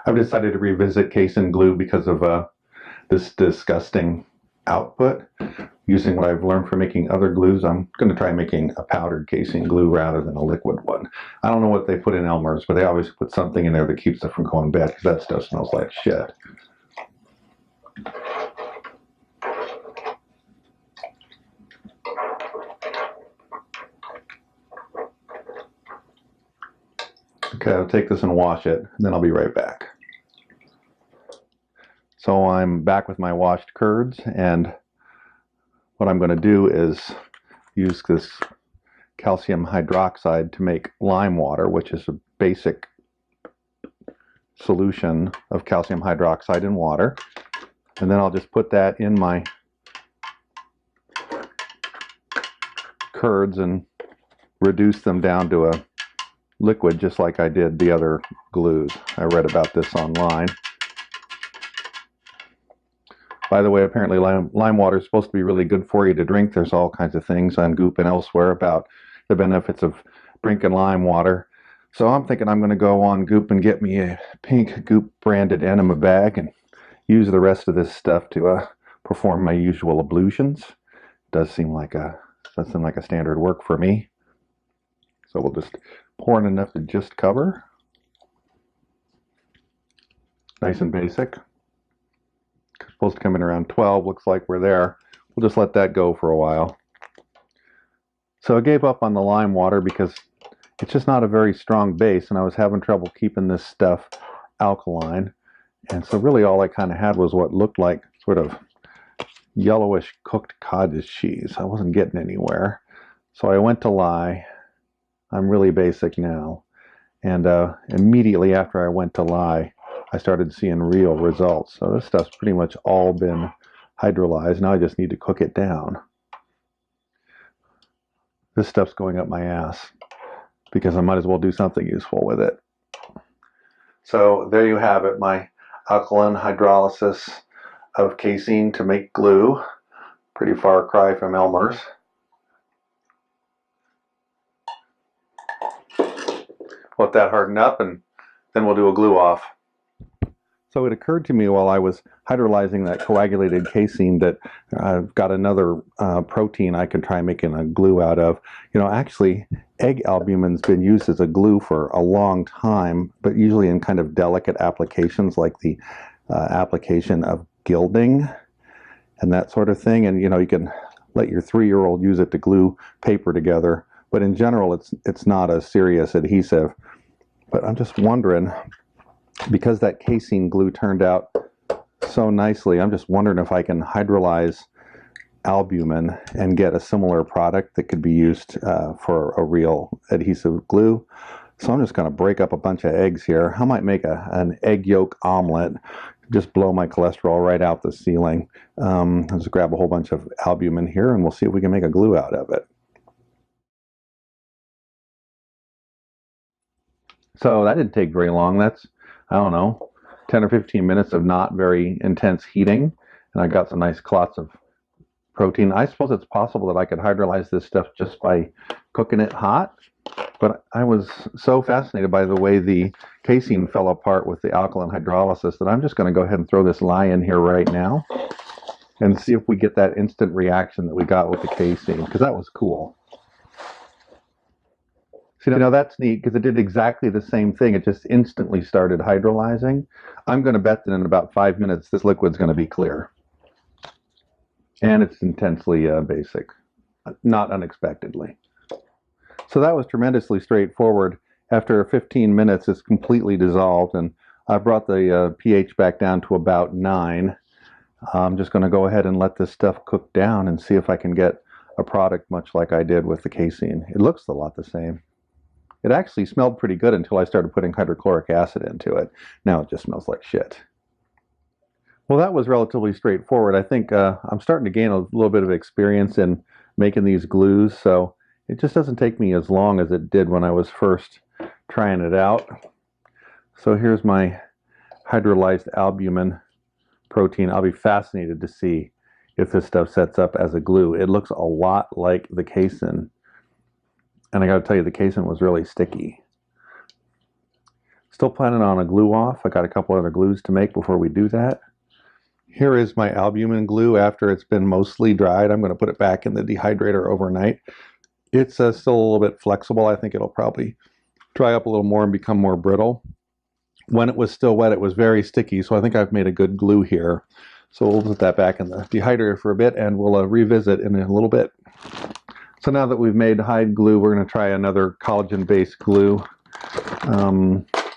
I've decided to revisit Casein glue because of this disgusting output. Using what I've learned from making other glues, I'm going to try making a powdered Casein glue rather than a liquid one. I don't know what they put in Elmer's, but they always put something in there that keeps it from going bad because that stuff smells like shit. Okay, I'll take this and wash it, and then I'll be right back. So I'm back with my washed curds, and what I'm going to do is use this calcium hydroxide to make lime water, which is a basic solution of calcium hydroxide in water. And then I'll just put that in my curds and reduce them down to a liquid just like I did the other glues. I read about this online. By the way, apparently lime water is supposed to be really good for you to drink. There's all kinds of things on Goop and elsewhere about the benefits of drinking lime water. So I'm thinking I'm going to go on Goop and get me a pink Goop branded enema bag and use the rest of this stuff to perform my usual ablutions. Does seem like a standard work for me. So we'll just pour in enough to just cover. Nice and basic. Supposed to come in around 12. Looks like we're there. We'll just let that go for a while. So I gave up on the lime water because it's just not a very strong base, and I was having trouble keeping this stuff alkaline. And so really all I kind of had was what looked like sort of yellowish cooked cottage cheese. I wasn't getting anywhere. So I went to lye. I'm really basic now. And immediately after I went to lye, I started seeing real results. So this stuff's pretty much all been hydrolyzed. Now I just need to cook it down. This stuff's going up my ass because I might as well do something useful with it. So there you have it, my alkaline hydrolysis of casein to make glue. Pretty far cry from Elmer's. Let that harden up and then we'll do a glue off. So it occurred to me while I was hydrolyzing that coagulated casein that I've got another protein I can try making a glue out of. You know, actually, egg albumin's been used as a glue for a long time, but usually in kind of delicate applications like the application of gilding and that sort of thing. And, you know, you can let your 3-year-old use it to glue paper together. But in general, it's not a serious adhesive. But I'm just wondering, because that casein glue turned out so nicely, I'm just wondering if I can hydrolyze albumin and get a similar product that could be used for a real adhesive glue. So I'm just going to break up a bunch of eggs here. I might make an egg yolk omelet, just blow my cholesterol right out the ceiling. I'll just grab a whole bunch of albumin here and we'll see if we can make a glue out of it. So that didn't take very long. That's, I don't know, 10 or 15 minutes of not very intense heating. And I got some nice clots of protein. I suppose it's possible that I could hydrolyze this stuff just by cooking it hot. But I was so fascinated by the way the casein fell apart with the alkaline hydrolysis that I'm just going to go ahead and throw this lye in here right now and see if we get that instant reaction that we got with the casein, because that was cool. See, now that's neat because it did exactly the same thing. It just instantly started hydrolyzing. I'm going to bet that in about 5 minutes this liquid's going to be clear. And it's intensely basic, not unexpectedly. So that was tremendously straightforward. After 15 minutes, it's completely dissolved, and I brought the pH back down to about 9. I'm just going to go ahead and let this stuff cook down and see if I can get a product much like I did with the casein. It looks a lot the same. It actually smelled pretty good until I started putting hydrochloric acid into it. Now it just smells like shit. Well, that was relatively straightforward. I think I'm starting to gain a little bit of experience in making these glues, so it just doesn't take me as long as it did when I was first trying it out. So here's my hydrolyzed albumin protein. I'll be fascinated to see if this stuff sets up as a glue. It looks a lot like the casein. And I got to tell you, the casein was really sticky. Still planning on a glue off. I got a couple other glues to make before we do that. Here is my albumin glue after it's been mostly dried. I'm going to put it back in the dehydrator overnight. It's still a little bit flexible. I think it'll probably dry up a little more and become more brittle. When it was still wet, it was very sticky, so I think I've made a good glue here. So we'll put that back in the dehydrator for a bit, and we'll revisit in a little bit. So now that we've made hide glue, we're going to try another collagen-based glue.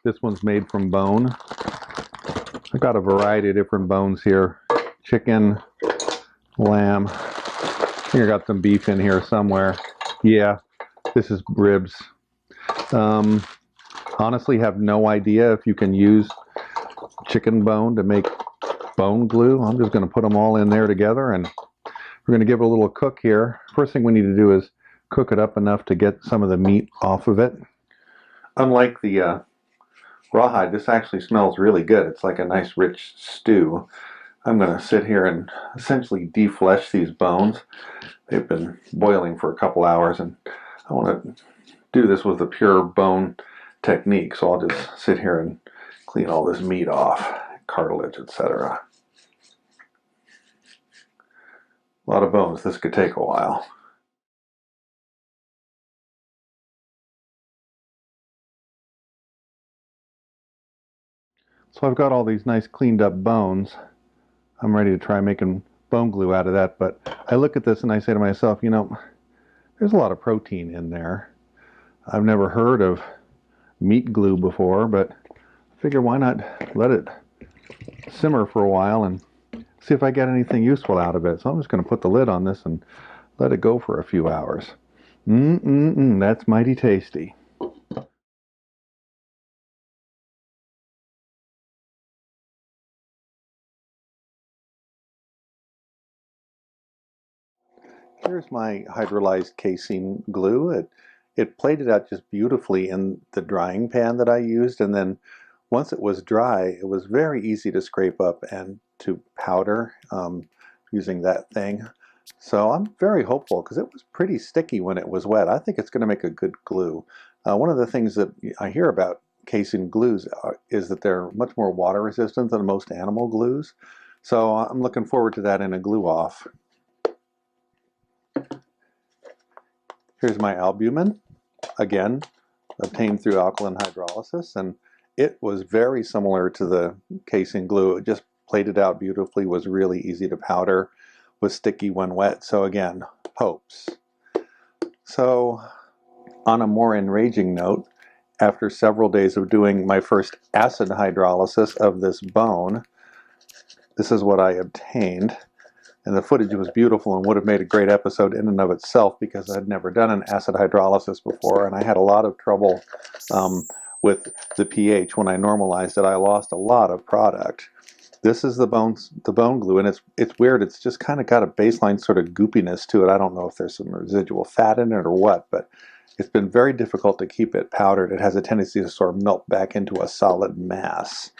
This one's made from bone. I've got a variety of different bones here. Chicken, lamb. I think I got some beef in here somewhere. Yeah, this is ribs. Honestly, have no idea if you can use chicken bone to make bone glue. I'm just going to put them all in there together, and we're going to give it a little cook here. First thing we need to do is cook it up enough to get some of the meat off of it. Unlike the rawhide, this actually smells really good. It's like a nice rich stew. I'm going to sit here and essentially deflesh these bones. They've been boiling for a couple hours, and I want to do this with the pure bone technique, so I'll just sit here and clean all this meat off, cartilage, etc. A lot of bones. This could take a while. So I've got all these nice cleaned up bones. I'm ready to try making bone glue out of that, but I look at this and I say to myself, you know, there's a lot of protein in there. I've never heard of meat glue before, but I figure why not let it simmer for a while and see if I get anything useful out of it. So I'm just going to put the lid on this and let it go for a few hours. That's mighty tasty. Here's my hydrolyzed casein glue. It plated out just beautifully in the drying pan that I used, and then once it was dry, it was very easy to scrape up and to powder using that thing. So I'm very hopeful because it was pretty sticky when it was wet. I think it's going to make a good glue. One of the things that I hear about casein glues is that they're much more water resistant than most animal glues. So I'm looking forward to that in a glue off. Here's my albumin, again, obtained through alkaline hydrolysis, and it was very similar to the casein glue. It just plated out beautifully, was really easy to powder, was sticky when wet, so again, hopes. So, on a more enraging note, after several days of doing my first acid hydrolysis of this bone, this is what I obtained. And the footage was beautiful and would have made a great episode in and of itself because I had never done an acid hydrolysis before, and I had a lot of trouble with the pH. When I normalized it, I lost a lot of product. This is the bone glue, and it's weird. It's just kind of got a baseline sort of goopiness to it. I don't know if there's some residual fat in it or what, but it's been very difficult to keep it powdered. It has a tendency to sort of melt back into a solid mass.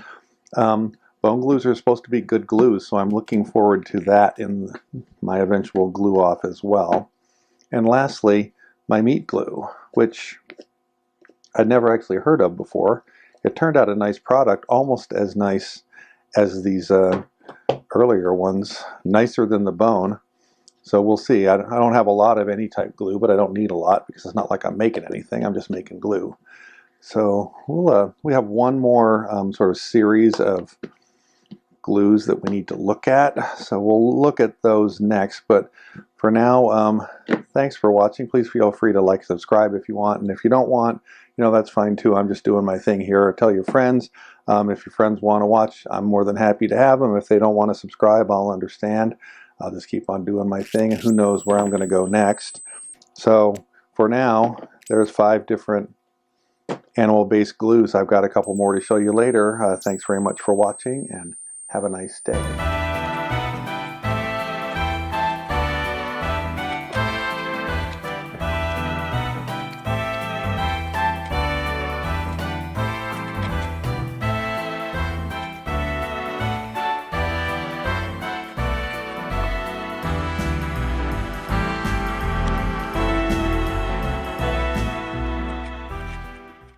Bone glues are supposed to be good glues, so I'm looking forward to that in my eventual glue off as well. And lastly, my meat glue, which I'd never actually heard of before. It turned out a nice product, almost as nice as these earlier ones, nicer than the bone. So we'll see. I don't have a lot of any type glue, but I don't need a lot because it's not like I'm making anything. I'm just making glue. So we have one more sort of series of glues that we need to look at, so we'll look at those next. But for now, thanks for watching. Please feel free to like, subscribe if you want, and if you don't want, you know, that's fine too. I'm just doing my thing here. Tell your friends. If your friends want to watch, I'm more than happy to have them. If they don't want to subscribe, I'll understand. I'll just keep on doing my thing, and who knows where I'm going to go next. So for now, there's 5 different animal-based glues. I've got a couple more to show you later. Thanks very much for watching, and have a nice day.